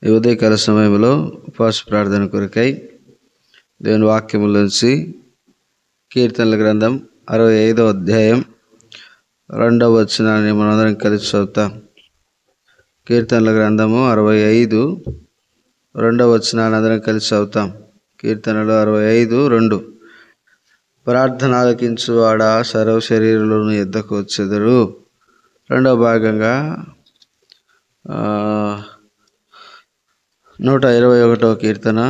ఈ ఉదయకాల సమయంలో ఉపవాస ప్రార్థన కొరకై దేవుని వాక్యములోంచి కీర్తనల గ్రంథం 65వ అధ్యాయం 2వ వచనాన్ని మనందరం కలిసి చదువుతాం. కీర్తనల గ్రంథము 65 2వ వచనాన్ని అందరం కలిసి చదువుతాం. కీర్తనలు 65:2. ప్రార్థన ఆలకించువాడా సర్వ శరీరులను యుద్ధకు వచ్చెదరు. రెండవ భాగంగా 121వ కీర్తన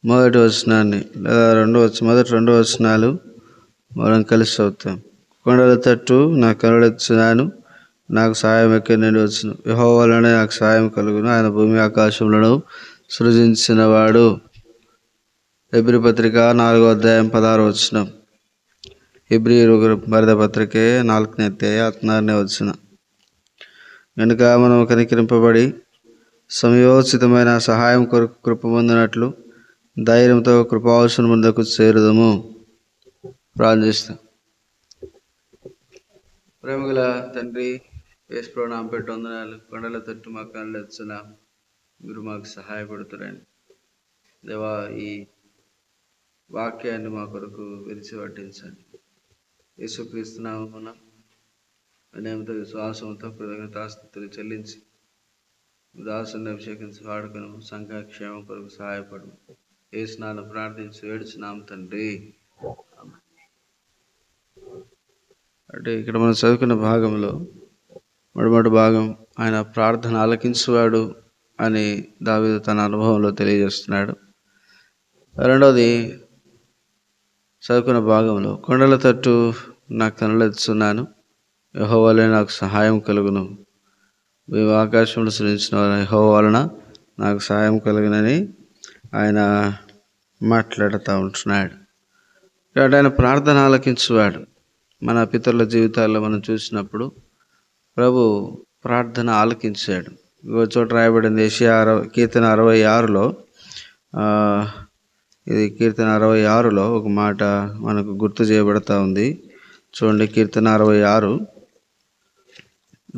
మొదటి వచనాన్ని మొదటి 2 వచనాలు మనం కలిసి చదువుతాం. కొండల తట్టు నా కనులెత్తుచున్నాను, నాకు సహాయం ఎక్కడి నుండి వచ్చును. యెహోవా వలనే నాకు సహాయం కలుగును. ఆయన భూమి ఆకాశములను సృజించినవాడు. హెబ్రీ పత్రిక 4వ అధ్యాయం 16వ వచనం. హెబ్రీయులకు బరెద పత్రికే 4వ అధ్యాయం 16వ వచనం. కనుక మనం కనికరింపబడి సమయోచితమైన సహాయం కొరకు కృప పొందినట్లు ధైర్యంతో కృపావసరం ముందుకు చేరుదము. ప్రార్థిస్తాం. ప్రేమగల తండ్రి, యేసు ప్రభువు నామమున పెట్టి వందనాలు. కొండల తట్టు మా కళ్ళు ఎత్తుచున్నాం, మీరు మాకు సహాయపడుతురండి దేవా. ఈ వాక్యాన్ని మా కొరకు విరిచి పట్టించండి. యేసుక్రీస్తు నామమున వినయంతో విశ్వాసంతో కృతజ్ఞతాస్తుతులు చెల్లించి దాసుని అభిషేకించి వాడుకను సంఘక్షేమం కొరకు సహాయపడు. యేసు నామమున ప్రార్థించి వేడుచున్నాం తండ్రి. అంటే ఇక్కడ మనం చదువుకున్న భాగంలో మొట్టమొదటి భాగం ఆయన ప్రార్థన ఆలకించువాడు అని దావీదు తన అనుభవంలో తెలియజేస్తున్నాడు. రెండవది చదువుకున్న భాగంలో కొండల తట్టు నా కనులెత్తుచున్నాను, యెహోవా వలన నాకు సహాయం కలుగును. మేము ఆకాశంలో సృజించిన యెహోవా వలన నాకు సహాయం కలుగునని ఆయన మాట్లాడుతూ ఉంటున్నాడు. కాబట్టి ఆయన ప్రార్థన ఆలకించువాడు. మన పితరుల జీవితాల్లో మనం చూసినప్పుడు ప్రభు ప్రార్థన ఆలకించాడు. ఇంకో చోట రాయబడింది కీర్తన 66లో. ఇది కీర్తన 66లో ఒక మాట మనకు గుర్తు చేయబడతా ఉంది. చూడండి, కీర్తన 66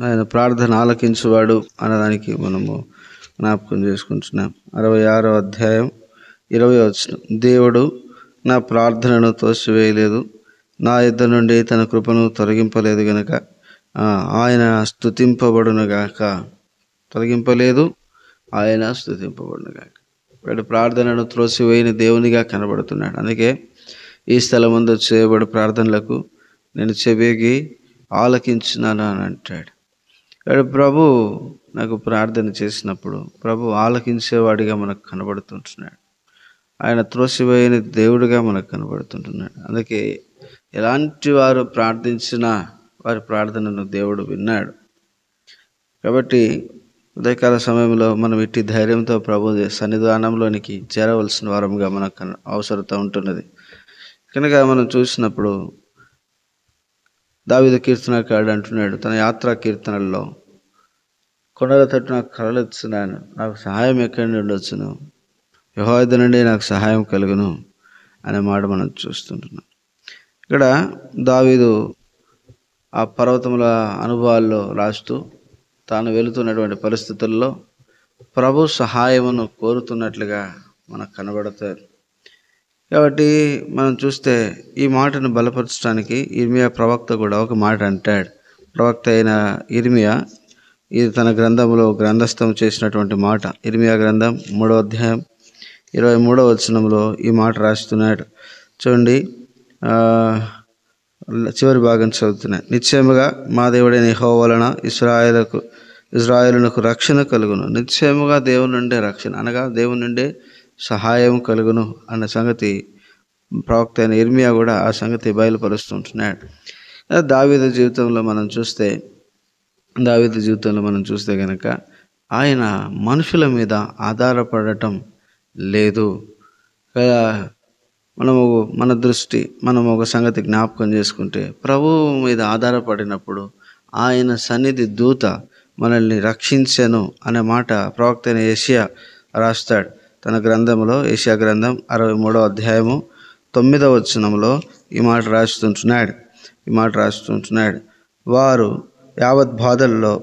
ఆయన ప్రార్థన ఆలకించువాడు అన్నదానికి మనము జ్ఞాపకం చేసుకుంటున్నాం. 66వ అధ్యాయం 20వ వచనం. దేవుడు నా ప్రార్థనను తోసివేయలేదు, నా యుద్ధ నుండి తన కృపను తొలగింపలేదు గనుక ఆయన స్తుతింపబడునుగాక. తొలగింపలేదు, ఆయన స్తుతింపబడునుగాక. వీడు ప్రార్థనను త్రోసివేయని దేవునిగా కనబడుతున్నాడు. అందుకే ఈ స్థలం ముందు చేయబడి ప్రార్థనలకు నేను చెవికి ఆలకించున్నాను అని అంటాడు. వీడు ప్రభు నాకు ప్రార్థన చేసినప్పుడు ప్రభు ఆలకించేవాడిగా మనకు కనబడుతుంటున్నాడు. ఆయన త్రోసివేయని దేవుడిగా మనకు కనబడుతుంటున్నాడు. అందుకే ఎలాంటి వారు ప్రార్థించినా వారి ప్రార్థనను దేవుడు విన్నాడు. కాబట్టి ఉదయకాల సమయంలో మనం ఇట్టి ధైర్యంతో ప్రభు సన్నిధానంలోనికి చేరవలసిన వారంగా మనకు అవసరత ఉంటున్నది. కనుక మనం చూసినప్పుడు దావీదు కీర్తనకారుడు అంటున్నాడు తన యాత్రా కీర్తనల్లో, కొండల తట్టు నాకు కలలెత్తుచున్నాను, నాకు సహాయం ఎక్కడి నుండి వచ్చును, యెహోవా నుండి నాకు సహాయం కలుగును అనే మాట మనం చూస్తుంటున్నాం. ఇక్కడ దావీదు ఆ పర్వతముల అనుభవాల్లో రాస్తూ తాను వెళుతున్నటువంటి పరిస్థితుల్లో ప్రభు సహాయమును కోరుతున్నట్లుగా మనకు కనబడతారు. కాబట్టి మనం చూస్తే ఈ మాటను బలపరచడానికి ఇర్మియా ప్రవక్త కూడా ఒక మాట అంటాడు. ప్రవక్త అయిన ఇర్మియా ఇది తన గ్రంథంలో గ్రంథస్థం చేసినటువంటి మాట. ఇర్మియా గ్రంథం 3వ అధ్యాయం 23వ వచనంలో ఈ మాట రాస్తున్నాడు. చూడండి, చివరి భాగం చదువుతున్నాయి. నిశ్చయముగా మా దేవుడైన యెహోవా వలన ఇశ్రాయేలునకు రక్షణ కలుగును. నిశ్చయముగా దేవుని నుండే రక్షణ అనగా దేవుని నుండే సహాయం కలుగును అన్న సంగతి ప్రవక్త అయిన ఇర్మియా కూడా ఆ సంగతి బయలుపరుస్తుంటున్నాడు. దావీదు జీవితంలో మనం చూస్తే కనుక ఆయన మనుషుల మీద ఆధారపడటం లేదు. మనం ఒక సంగతి జ్ఞాపకం చేసుకుంటే ప్రభువు మీద ఆధారపడినప్పుడు ఆయన సన్నిధి దూత మనల్ని రక్షించెను అనే మాట ప్రవక్త అయిన యెషయా రాస్తాడు తన గ్రంథంలో. యెషయా గ్రంథం 63వ అధ్యాయము 9వ వచనంలో ఈ మాట రాస్తుంటున్నాడు. వారు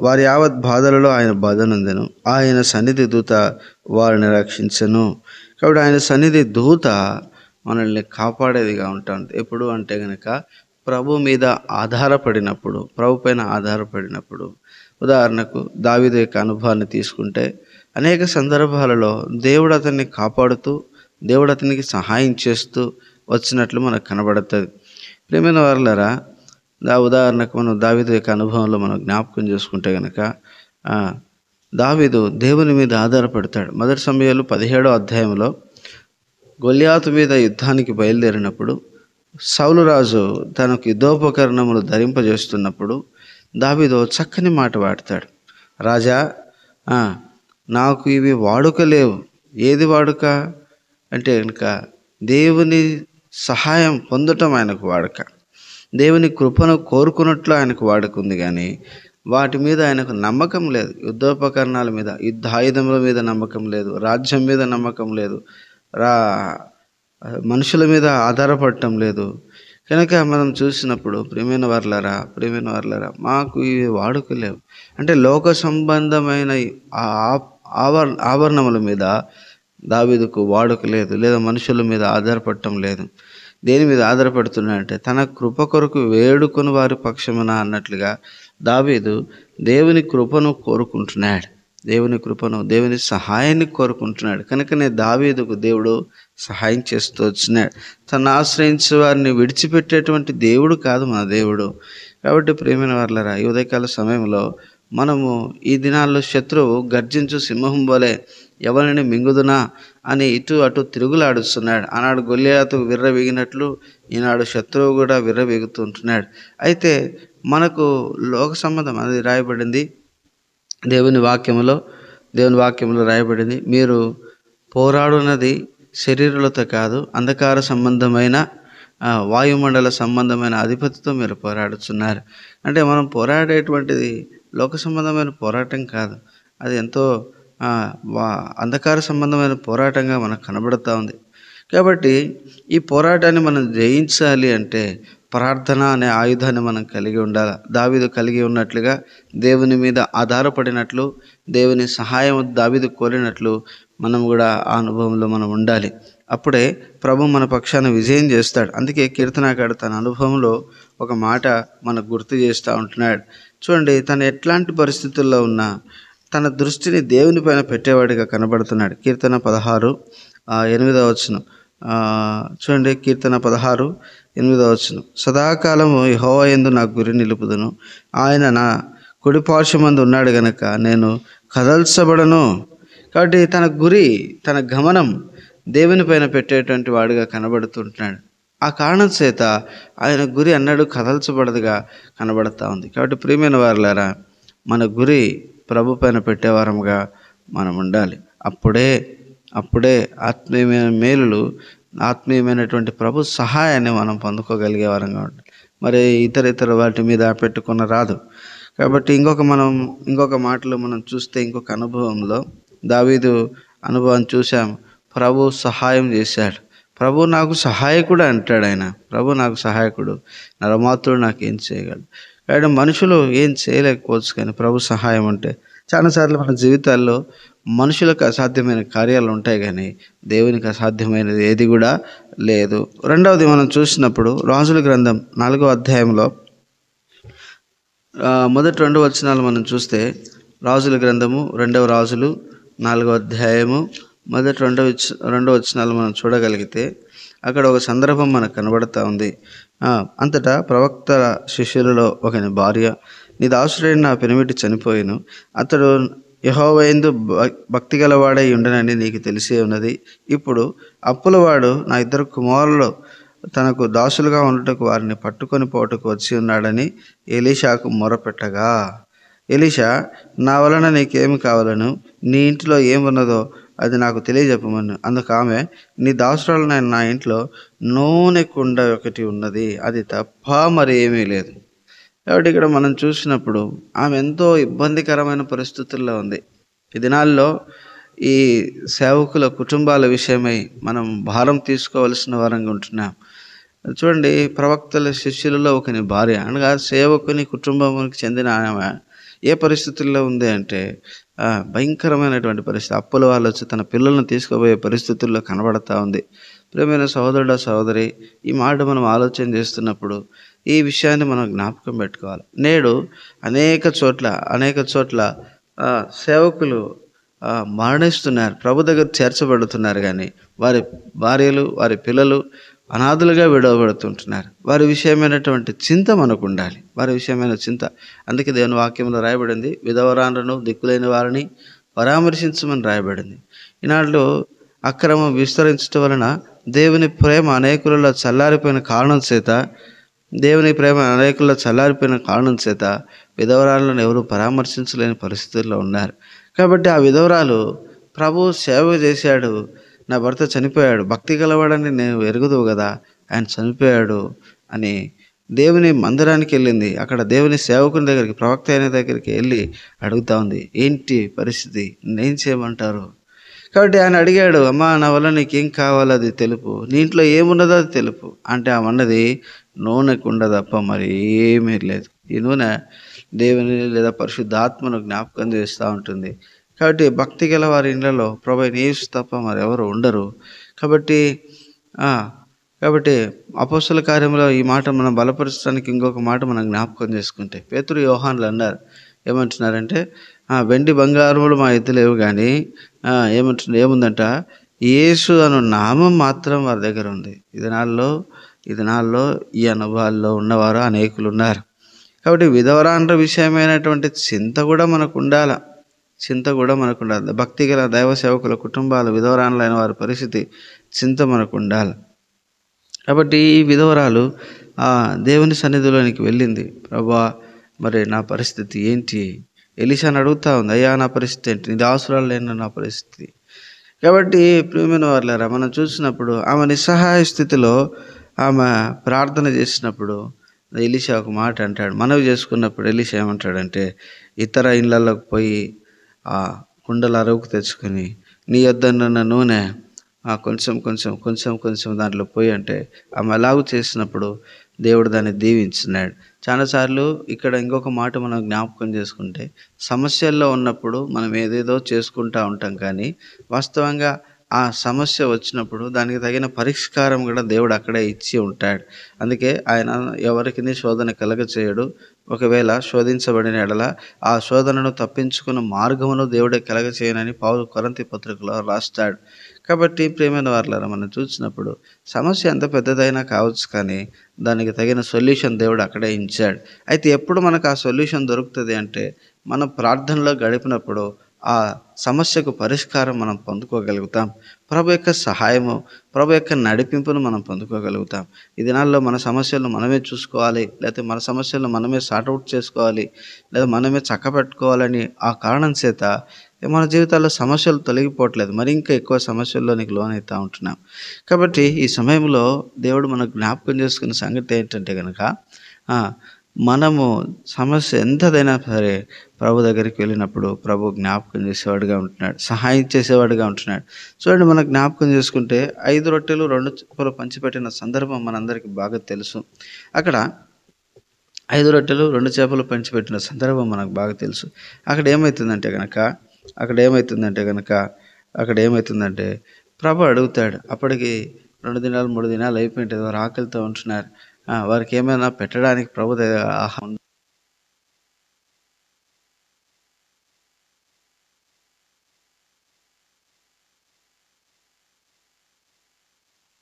వారి యావత్ బాధలలో ఆయన బాధ నొందెను. ఆయన సన్నిధి దూత వారిని రక్షించెను. కాబట్టి ఆయన సన్నిధి దూత మనల్ని కాపాడేదిగా ఉంటుంది. ఎప్పుడు అంటే గనక ప్రభు మీద ఆధారపడినప్పుడు, ప్రభు పైన ఆధారపడినప్పుడు. ఉదాహరణకు దావీదు యొక్క అనుభవాన్ని తీసుకుంటే అనేక సందర్భాలలో దేవుడు అతన్ని కాపాడుతూ, దేవుడు అతనికి సహాయం చేస్తూ వచ్చినట్లు మనకు కనబడుతుంది. ప్రియమైన వారలారా, ఉదాహరణకు మనం దావీదు యొక్క అనుభవంలో మనం జ్ఞాపకం చేసుకుంటే కనుక దావీదు దేవుని మీద ఆధారపడతాడు. మొదటి సమయాలు 17వ అధ్యాయంలో గొల్యాతు మీద యుద్ధానికి బయలుదేరినప్పుడు సౌలు రాజు తనకు యుద్ధోపకరణములు ధరింపజేస్తున్నప్పుడు దావీదు చక్కని మాట వాడతాడు. రాజా, నాకు ఇవి వాడుక లేవు. ఏది వాడుక అంటే కనుక దేవుని సహాయం పొందటం ఆయనకు వాడుక, దేవుని కృపను కోరుకున్నట్లు ఆయనకు వాడుకుంది. కానీ వాటి మీద ఆయనకు నమ్మకం లేదు. యుద్ధోపకరణాల మీద, యుద్ధాయుధముల మీద నమ్మకం లేదు, రాజ్యం మీద నమ్మకం లేదు, మనుషుల మీద ఆధారపడటం లేదు. కనుక మనం చూసినప్పుడు ప్రియమైన వారలారా, మాకు ఇవి వాడుకలేవు. అంటే లోక సంబంధమైన ఆభరణముల మీద దావీదుకు వాడుక లేదు, లేదా మనుషుల మీద ఆధారపడటం లేదు. దేని మీద ఆధారపడుతున్నాడంటే తన కృప కొరకు వేడుకొని వారి పక్షమున అన్నట్లుగా దావీదు దేవుని కృపను కోరుకుంటున్నాడు, దేవుని సహాయాన్ని కోరుకుంటున్నాడు. కనుకనే దావీదుకు దేవుడు సహాయం చేస్తూ వచ్చినాడు. తను ఆశ్రయించే వారిని విడిచిపెట్టేటువంటి దేవుడు కాదు మన దేవుడు. కాబట్టి ప్రియమైన వారలారా, ఈ ఉదయకాల సమయంలో మనము ఈ దినాల్లో శత్రువు గర్జించు సింహం వలె ఎవరిని మింగుదునా అని ఇటు అటు తిరుగులాడుస్తున్నాడు. ఆనాడు గొల్యాతు విర్రవీగినట్లు ఈనాడు శత్రువు కూడా విర్రవీగుతుంటున్నాడు. అయితే మనకు లోక సంబంధం అది రాయబడింది దేవుని వాక్యంలో రాయబడింది. మీరు పోరాడున్నది శరీరులతో కాదు, అంధకార సంబంధమైన వాయుమండల సంబంధమైన అధిపతితో మీరు పోరాడుతున్నారు. అంటే మనం పోరాడేటువంటిది లోక సంబంధమైన పోరాటం కాదు, అది ఎంతో అంధకార సంబంధమైన పోరాటంగా మనకు కనబడుతూ ఉంది. కాబట్టి ఈ పోరాటాన్ని మనం జయించాలి అంటే ప్రార్థన అనే ఆయుధాన్ని మనం కలిగి ఉండాలి. దావీదు కలిగి ఉన్నట్లుగా దేవుని మీద ఆధారపడినట్లు, దేవుని సహాయం దావీదు కోరినట్లు మనం కూడా ఆ అనుభవంలో మనం ఉండాలి. అప్పుడే ప్రభు మన పక్షాన విజయం చేస్తాడు. అందుకే కీర్తనాకారుడు తన అనుభవంలో ఒక మాట మనకు గుర్తు చేస్తూ ఉంటున్నాడు. చూడండి, తను ఎట్లాంటి పరిస్థితుల్లో ఉన్నా తన దృష్టిని దేవుని పైన పెట్టేవాడిగా కనబడుతున్నాడు. కీర్తన 16:8 చూడండి, కీర్తన 16:8 సదాకాలము యెహోవా యందు నా గురి నిలుపుదును, ఆయన నా కుడిపార్శ్వమందు ఉన్నాడు గనక నేను కదల్చబడను. కాబట్టి తన గురి, తన గమనం దేవుని పైన పెట్టేటువంటి వాడిగా కనబడుతుంటున్నాడు. ఆ కారణం చేత ఆయన గురి అన్నాడు కదల్చబడదుగా కనబడుతూ ఉంది. కాబట్టి ప్రియమైన వారలారా, మన గురి ప్రభు పైన పెట్టేవారముగా మనం ఉండాలి. అప్పుడే ఆత్మీయమైన మేలులు, ఆత్మీయమైనటువంటి ప్రభు సహాయాన్ని మనం పొందుకోగలిగే వారంగా ఉండాలి. మరి ఇతర వాటి మీద పెట్టుకున్న రాదు. కాబట్టి ఇంకొక మాటలో మనం చూస్తే, ఇంకొక అనుభవంలో దావీదు అనుభవాన్ని చూసాం. ప్రభు సహాయం చేశాడు. ప్రభు నాకు సహాయకుడు అంటాడు. ప్రభు నాకు సహాయకుడు, నరమాత్రుడు నాకేం చేయగలడు. కాబట్టి మనుషులు ఏం చేయలేకపోవచ్చు, కానీ ప్రభు సహాయం అంటే చాలాసార్లు మన జీవితాల్లో మనుషులకు అసాధ్యమైన కార్యాలు ఉంటాయి, కానీ దేవునికి అసాధ్యమైనది ఏది కూడా లేదు. రెండవది మనం చూసినప్పుడు రాజుల గ్రంథం 4వ అధ్యాయంలో మొదటి 2 వచనాలు మనం చూస్తే, రాజుల గ్రంథము 2వ రాజులు 4వ అధ్యాయము మొదటి 2 వచనాలు మనం చూడగలిగితే అక్కడ ఒక సందర్భం మనకు కనబడుతూ ఉంది. అంతటా ప్రవక్త శిష్యులలో ఒకని భార్య, నీ దాసుడైన నా పెనిమిటి చనిపోయిను, అతడు యెహోవా యందు భక్తి గలవాడై ఉండనని నీకు తెలిసే ఉన్నది. ఇప్పుడు అప్పులవాడు నా 2 కుమారులు తనకు దాసులుగా ఉండటకు వారిని పట్టుకొని పోటకు వచ్చి ఉన్నాడని ఎలీషాకు మొరపెట్టగా, ఎలీషా, నా వలన నీకేమి కావాలను, నీ ఇంటిలో ఏమున్నదో అది నాకు తెలియజెప్పమను. అందుకు ఆమె, నీ దాసురాలైన నా ఇంట్లో నూనె కుండ ఒకటి ఉన్నది, అది తప్ప మరి ఏమీ లేదు. కాబట్టి ఇక్కడ మనం చూసినప్పుడు ఆమె ఎంతో ఇబ్బందికరమైన పరిస్థితుల్లో ఉంది. ఈ దినాల్లో ఈ సేవకుల కుటుంబాల విషయమై మనం భారం తీసుకోవలసిన వారంగా ఉంటున్నాం. చూడండి, ప్రవక్తల శిష్యులలో ఒకని భార్య అనగా సేవకుని కుటుంబానికి చెందిన ఆమె ఏ పరిస్థితుల్లో ఉంది అంటే భయంకరమైనటువంటి పరిస్థితి. అప్పుల వాళ్ళు వచ్చి తన పిల్లలను తీసుకుపోయే పరిస్థితుల్లో కనబడతా ఉంది. ప్రియమైన సహోదరుడు సహోదరి, ఈ మాట మనం ఆలోచన చేస్తున్నప్పుడు ఈ విషయాన్ని మనం జ్ఞాపకం పెట్టుకోవాలి. నేడు అనేక చోట్ల సేవకులు మరణిస్తున్నారు, ప్రభు దగ్గర చేర్చబడుతున్నారు, కానీ వారి భార్యలు వారి పిల్లలు అనాథులుగా విడవబడుతుంటున్నారు. వారి విషయమైనటువంటి చింత మనకు ఉండాలి, వారి విషయమైన చింత. అందుకే దేవుని వాక్యంలో రాయబడింది, విధవరాండ్రను దిక్కులేని వారిని పరామర్శించమని రాయబడింది. ఈనాడు అక్రమం విస్తరించడం వలన దేవుని ప్రేమ అనేకులలో చల్లారిపోయిన కారణం చేత విధవరాలను ఎవరు పరామర్శించలేని పరిస్థితుల్లో ఉన్నారు. కాబట్టి ఆ విధవరాలు ప్రభు సేవ చేశాడు, నా భర్త చనిపోయాడు, భక్తి గలవాడని నేను ఎరుగుదువు కదా, ఆయన చనిపోయాడు అని దేవుని మందిరానికి వెళ్ళింది. అక్కడ దేవుని సేవకుని దగ్గరికి, ప్రవక్త అయిన దగ్గరికి వెళ్ళి అడుగుతా ఉంది, ఏంటి పరిస్థితి, నేనేం చేయమంటారు? కాబట్టి ఆయన అడిగాడు, అమ్మా నా వల్ల నీకేం కావాలో అది తెలుపు, నీ ఇంట్లో ఏమున్నదో అది తెలుపు. అంటే ఆమె అన్నది, నూనె కుండ తప్ప మరి ఏమీ లేదు. ఈ నూనె దేవుని లేదా పరిశుద్ధాత్మను జ్ఞాపకం చేస్తూ ఉంటుంది. కాబట్టి భక్తి గల వారి ఇళ్లలో ప్రభువైన యేసు తప్ప మరి ఎవరు ఉండరు. కాబట్టి అపోస్తల కార్యంలో ఈ మాట మనం బలపరచడానికి ఇంకొక మాట మనం జ్ఞాపకం చేసుకుంటే, పేతురు యోహానులు అన్నారు, ఏమంటున్నారంటే, వెండి బంగారములు మా ఎద్దు లేవు, కానీ ఏముందంట, యేసు అను నామం మాత్రం వారి దగ్గర ఉంది. ఈ దినాల్లో ఈ అనుభవాల్లో ఉన్నవారు అనేకులు ఉన్నారు. కాబట్టి విధవరాండ్ర విషయమైనటువంటి చింత కూడా మనకు ఉండాలి. భక్తి గల దైవ సేవకుల కుటుంబాలు విధవరాండ్లైన వారి పరిస్థితి చింత మనకు ఉండాలి. కాబట్టి ఈ విధవరాలు దేవుని సన్నిధిలోనికి వెళ్ళింది, ప్రభువా మరి నా పరిస్థితి ఏంటి? ఎలీషాని అడుగుతా ఉంది, అయ్యా నా పరిస్థితి ఏంటి, నీ దాసురాలు లేని నా పరిస్థితి. కాబట్టి ప్రియమైన వారులారా, మనం చూసినప్పుడు ఆమె నిస్సహాయ స్థితిలో ఆమె ప్రార్థన చేసినప్పుడు ఎలీషా ఒక మాట అంటాడు, మనవి చేసుకున్నప్పుడు ఎలీషా ఏమంటాడంటే, ఇతర ఇళ్ళలోకి పోయి కుండలు అరవుకు తెచ్చుకొని నీ యొద్దనున్న నూనె కొంచెం దాంట్లో పోయి అంటే ఆమె అలాగూ చేసినప్పుడు దేవుడు దాన్ని దీవించినాడు. చాలాసార్లు ఇక్కడ ఇంకొక మాట మనం జ్ఞాపకం చేసుకుంటే, సమస్యల్లో ఉన్నప్పుడు మనం ఏదేదో చేసుకుంటూ ఉంటాం, కానీ వాస్తవంగా ఆ సమస్య వచ్చినప్పుడు దానికి తగిన పరిష్కారం కూడా దేవుడు అక్కడే ఇచ్చి ఉంటాడు. అందుకే ఆయన ఎవరికి శోధన కలగచేయడు. ఒకవేళ శోధించబడిన ఎడల ఆ శోధనను తప్పించుకున్న మార్గమును దేవుడే కలగచేయనని పౌలు కొరింథీ పత్రికలో రాస్తాడు. కాబట్టి ప్రియమైన వారులారా, మనం చూసినప్పుడు సమస్య ఎంత పెద్దదైనా కావచ్చు, కానీ దానికి తగిన సొల్యూషన్ దేవుడు అక్కడే ఇచ్చాడు. అయితే ఎప్పుడు మనకు ఆ సొల్యూషన్ దొరుకుతుంది అంటే, మనం ప్రార్థనలో గడిపినప్పుడు ఆ సమస్యకు పరిష్కారం మనం పొందుకోగలుగుతాం. ప్రభు యొక్క సహాయము, ప్రభు యొక్క నడిపింపును మనం పొందుకోగలుగుతాం. ఈ దినాల్లో మన సమస్యలను మనమే చూసుకోవాలి, లేకపోతే మన సమస్యలను మనమే సార్ట్అవుట్ చేసుకోవాలి, లేదా మనమే చక్కబెట్టుకోవాలని ఆ కారణం చేత మన జీవితాల్లో సమస్యలు తొలగిపోవట్లేదు, మరి ఇంకా ఎక్కువ సమస్యల్లోనికి లోనవుతూ ఉంటున్నాం. కాబట్టి ఈ సమయంలో దేవుడు మనకు జ్ఞాపకం చేసుకున్న సంగతి ఏంటంటే కనుక, మనము సమస్య ఎంతదైనా సరే ప్రభు దగ్గరికి వెళ్ళినప్పుడు ప్రభు జ్ఞాపకం చేసేవాడుగా ఉంటున్నాడు, సహాయం చేసేవాడుగా ఉంటున్నాడు. చూడండి, మనం జ్ఞాపకం చేసుకుంటే 5 రొట్టెలు 2 చేపలు పంచిపెట్టిన సందర్భం మనందరికీ బాగా తెలుసు. అక్కడ 5 రొట్టెలు 2 చేపలు పంచిపెట్టిన సందర్భం మనకు బాగా తెలుసు. అక్కడ ఏమవుతుందంటే ప్రభు అడుగుతాడు, అప్పటికి 2 దినాలు 3 దినాలు అయిపోయింటుంది, వారు ఆకలితో ఉంటున్నారు, వారికి ఏమైనా పెట్టడానికి ప్రభు దగ్గర ఆహారం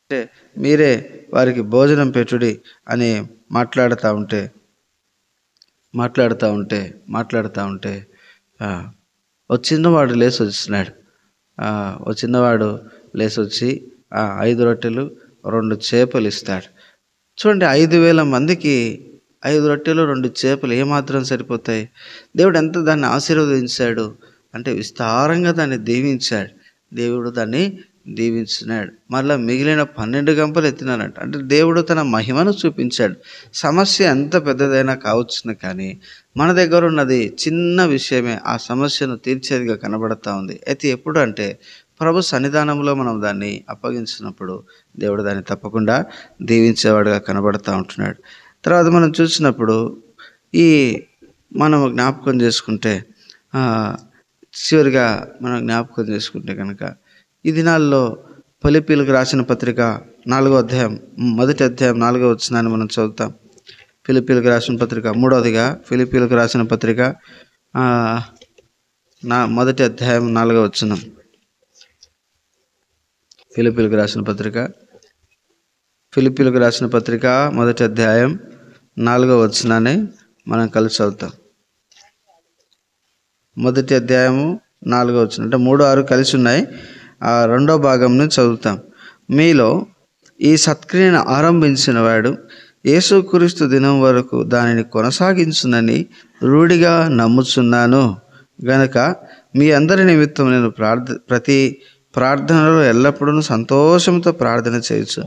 అంటే మీరే వారికి భోజనం పెట్టుడి అని మాట్లాడుతూ ఉంటే ఓ చిన్నవాడు లేచి వచ్చి 5 రొట్టెలు 2 చేపలు ఇస్తాడు. చూడండి, 5,000 మందికి 5 రొట్టెలు 2 చేపలు ఏమాత్రం సరిపోతాయి? దేవుడు ఎంత దాన్ని ఆశీర్వదించాడు అంటే విస్తారంగా దాన్ని దీవించాడు. మళ్ళీ మిగిలిన 12 గంపలు ఎత్తినారంట. అంటే దేవుడు తన మహిమను చూపించాడు. సమస్య ఎంత పెద్దదైనా కావచ్చును, కానీ మన దగ్గర ఉన్నది చిన్న విషయమే ఆ సమస్యను తీర్చేదిగా కనబడతా ఉంది. అయితే ఎప్పుడు అంటే ప్రభు సన్నిధానంలో మనం దాన్ని అప్పగించినప్పుడు దేవుడు దాన్ని తప్పకుండా దీవించేవాడుగా కనబడుతూ ఉంటున్నాడు. తర్వాత మనం చూసినప్పుడు ఈ మనం జ్ఞాపకం చేసుకుంటే చివరిగా మనం జ్ఞాపకం చేసుకుంటే కనుక ఈ దినాల్లో ఫిలిప్పీలకు రాసిన పత్రిక 4వ అధ్యాయం మొదటి అధ్యాయం 4వ వచనాన్ని మనం చదువుతాం. ఫిలిప్పీలకు రాసిన పత్రిక 3వదిగా ఫిలిప్పీలకు రాసిన పత్రిక మొదటి అధ్యాయం 4వ వచనం. ఫిలిప్పీలకు రాసిన పత్రిక మొదటి అధ్యాయం 4వ వచనాన్ని మనం కలిసి చదువుతాం. మొదటి అధ్యాయము 4వ వచనం అంటే 3-6 కలిసి ఉన్నాయి. ఆ 2వ భాగంని చదువుతాం. మీలో ఈ సత్క్రియను ఆరంభించిన వాడు యేసుక్రీస్తు దినం వరకు దానిని కొనసాగించునని రూఢిగా నమ్ముచున్నాను గనక మీ అందరి నిమిత్తం నేను ప్రతి ప్రార్థనలో ఎల్లప్పుడూ సంతోషంతో ప్రార్థన చేయొచ్చు.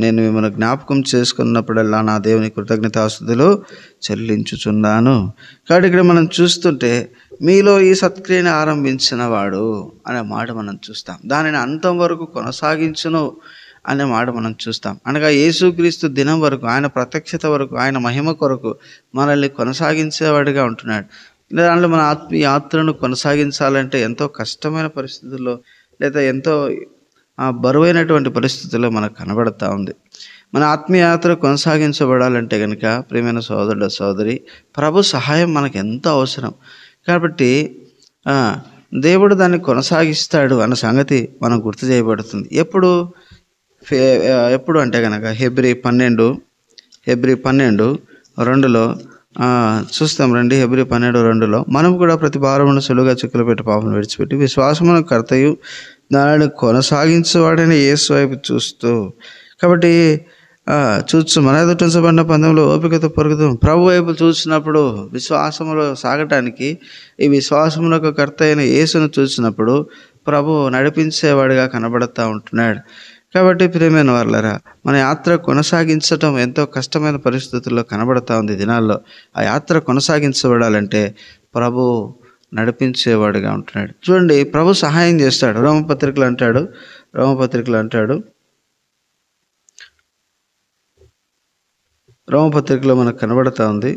నేను మిమ్మల్ని జ్ఞాపకం చేసుకున్నప్పుడల్లా నా దేవుని కృతజ్ఞతాస్తుతులు చెల్లించుచున్నాను. కాబట్టి ఇక్కడ మనం చూస్తుంటే మీలో ఈ సత్క్రియను ఆరంభించిన వాడు అనే మాట మనం చూస్తాం. దానిని అంతం వరకు కొనసాగించును అనే మాట మనం చూస్తాం. అనగా యేసుక్రీస్తు దినం వరకు, ఆయన ప్రత్యక్షత వరకు, ఆయన మహిమ కొరకు మనల్ని కొనసాగించేవాడిగా ఉంటున్నాడు. దాంట్లో మన ఆత్మీయ యాత్రను కొనసాగించాలంటే ఎంతో కష్టమైన పరిస్థితుల్లో లేదా ఎంతో బరువైనటువంటి పరిస్థితుల్లో మనకు కనబడతా ఉంది. మన ఆత్మీయ యాత్ర కొనసాగించబడాలంటే కనుక ప్రియమైన సోదరుడు సోదరి, ప్రభు సహాయం మనకు ఎంతో అవసరం. కాబట్టి దేవుడు దాన్ని కొనసాగిస్తాడు అన్న సంగతి మనం గుర్తు చేయబడుతుంది. ఎప్పుడు అంటే కనుక హెబ్రీ 12:2 చూస్తాం రండి. హెబ్రీ 12:2 మనం కూడా ప్రతి భారమును సులువుగా చిక్కులు పెట్టి పాపను విడిచిపెట్టి విశ్వాసమును కర్తయు దానిని కొనసాగించేవాడని యేసు వైపు చూస్తూ, కాబట్టి చూస్తూ మన ఎదుట ఉంచబడిన పందెంలో ఓపికతో పరుగుదాం. ప్రభు వైపు చూసినప్పుడు విశ్వాసములో సాగటానికి, ఈ విశ్వాసములకు కర్త అయిన యేసును చూసినప్పుడు ప్రభు నడిపించేవాడిగా కనబడుతూ ఉంటున్నాడు. కాబట్టి ప్రియమైన వారలారా, మన యాత్ర కొనసాగించటం ఎంతో కష్టమైన పరిస్థితుల్లో కనబడుతూ ఉంది దినాల్లో. ఆ యాత్ర కొనసాగించబడాలంటే ప్రభు నడిపించేవాడుగా ఉంటున్నాడు. చూడండి, ప్రభు సహాయం చేస్తాడు. రోమపత్రికలు మనకు కనబడుతూ ఉంది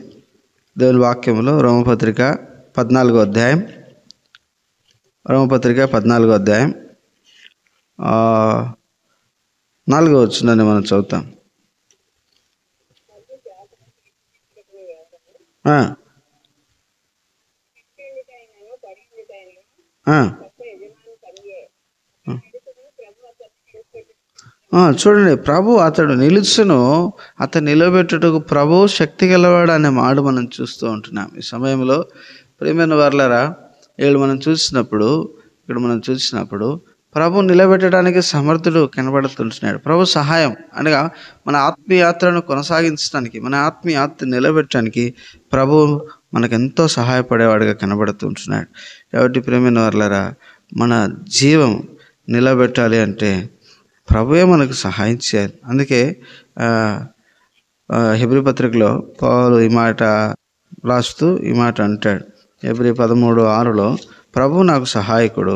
దేవుని వాక్యంలో. రోమపత్రిక 14వ అధ్యాయం 4వ వచనాన్ని మనం చదువుతాం. చూడండి, ప్రభు అతడు నిలుచును, అతను నిలబెట్టుటకు ప్రభు శక్తి గలవాడు అనే మాట మనం చూస్తూ ఉంటున్నాం ఈ సమయంలో. ప్రియమైన వారలారా, ఇక్కడ మనం చూసినప్పుడు ప్రభు నిలబెట్టడానికి సమర్థుడు కనబడుతుంటున్నాడు. ప్రభు సహాయం అనగా మన ఆత్మీయాత్రను కొనసాగించడానికి, మన ఆత్మీయాత్ర నిలబెట్టడానికి ప్రభు మనకెంతో సహాయపడేవాడిగా కనబడుతుంటున్నాడు. కాబట్టి ప్రియమైన వారలారా, మన జీవం నిలబెట్టాలి అంటే ప్రభువే మనకు సహాయం చేయాలి. అందుకే హెబ్రీ పత్రికలో పౌలు ఈ మాట రాస్తూ ఈ మాట అంటాడు. హెబ్రీ 13:6 ప్రభు నాకు సహాయకుడు,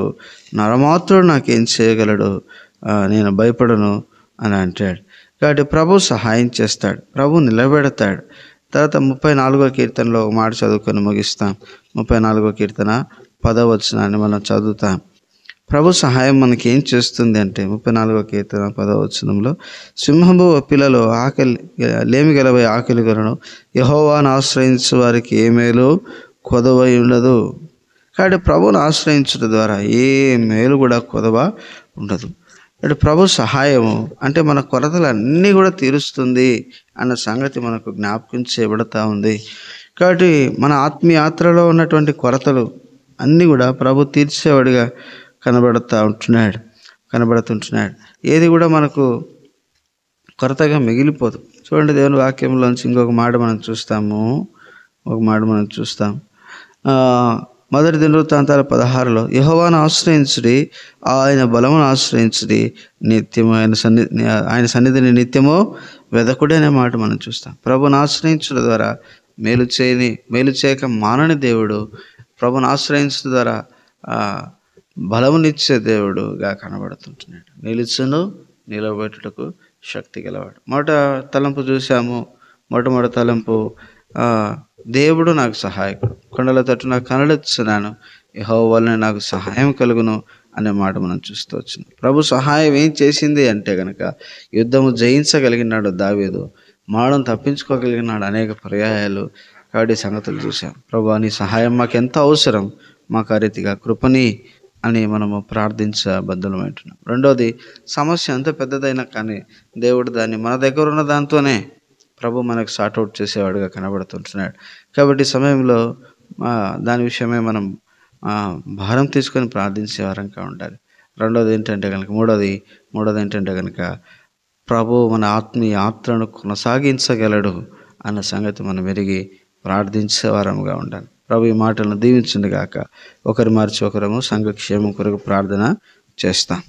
నరమాత్రుడు నాకేం చేయగలడు, నేను భయపడను అని అంటాడు. కాబట్టి ప్రభు సహాయం చేస్తాడు, ప్రభు నిలబెడతాడు. తర్వాత 34వ కీర్తనలో ఒక మాట చదువుకొని ముగిస్తాం. 34వ కీర్తన 10వ వచనాన్ని మనం చదువుతాం. ప్రభు సహాయం మనకి ఏం చేస్తుంది అంటే 34వ కీర్తన 10వ వచనంలో, సింహము పిల్లలు లేమి గలవై ఆకలి కొనను, యెహోవాను ఆశ్రయించు వారికి ఏ మేలు కొదవై ఉండదు. కాబట్టి ప్రభువును ఆశ్రయించడం ద్వారా ఏ మేలు కూడా కొదవ ఉండదు. అంటే ప్రభు సహాయము అంటే మన కొరతలన్నీ కూడా తీరుస్తుంది అన్న సంగతి మనకు జ్ఞాపకం చేయబడతా ఉంది. కాబట్టి మన ఆత్మీయాత్రలో ఉన్నటువంటి కొరతలు అన్నీ కూడా ప్రభు తీర్చేవాడిగా కనబడుతుంటున్నాడు. ఏది కూడా మనకు కొరతగా మిగిలిపోదు. చూడండి, దేవుని వాక్యంలోంచి ఇంకొక మాట మనం చూస్తాం. మొదటి దినవృత్తాంతాల 16లో, యెహోవాను ఆశ్రయించుడి, ఆయన బలమును ఆశ్రయించుడి, నిత్యము ఆయన సన్నిధిని నిత్యము వెదకుడి అనే మాట మనం చూస్తాం. ప్రభుని ఆశ్రయించడం ద్వారా మేలు చేయక మానని దేవుడు ప్రభుని ఆశ్రయించడం ద్వారా బలమునిచ్చే దేవుడుగా కనబడుతుంటున్నాడు. నిలుచును నిలబెట్టుటకు శక్తి గలవాడు. మొదట తలంపు చూసాము. మొట్టమొదటి తలంపు దేవుడు నాకు సహాయకుడు, కొండల తట్టు నాకు కనడెచ్చున్నాను, యెహోవా వలన నాకు సహాయం కలుగును అనే మాట మనం చూస్తూ వచ్చింది. ప్రభు సహాయం ఏం చేసింది అంటే కనుక యుద్ధము జయించగలిగినాడు దావీదు, మరణం తప్పించుకోగలిగినాడు అనేక పర్యాయాలు. కాబట్టి సంగతులు చూసాం. ప్రభు నీ సహాయం మాకు ఎంత అవసరం, మాకు ఆ రీతిగా కృపని అని మనము ప్రార్థించబద్ధులమైంటున్నాం. రెండోది, సమస్య ఎంత పెద్దదైనా కానీ దేవుడు దాన్ని మన దగ్గర ఉన్న దాంతోనే ప్రభు మనకు సార్ట్అవుట్ చేసేవాడుగా కనబడుతుంటున్నాడు. కాబట్టి సమయంలో దాని విషయమే మనం భారం తీసుకొని ప్రార్థించే వారంగా ఉండాలి. మూడోది ఏంటంటే కనుక ప్రభు మన ఆత్మీయ యాత్రను కొనసాగించగలడు అన్న సంగతి మనం ఎరిగి ప్రార్థించే వారముగా ఉండాలి. ప్రభు ఈ మాటలను దీవించును గాక. ఒకరి మార్చి ఒకరము సంఘ క్షేమం కొరకు ప్రార్థన చేస్తాం.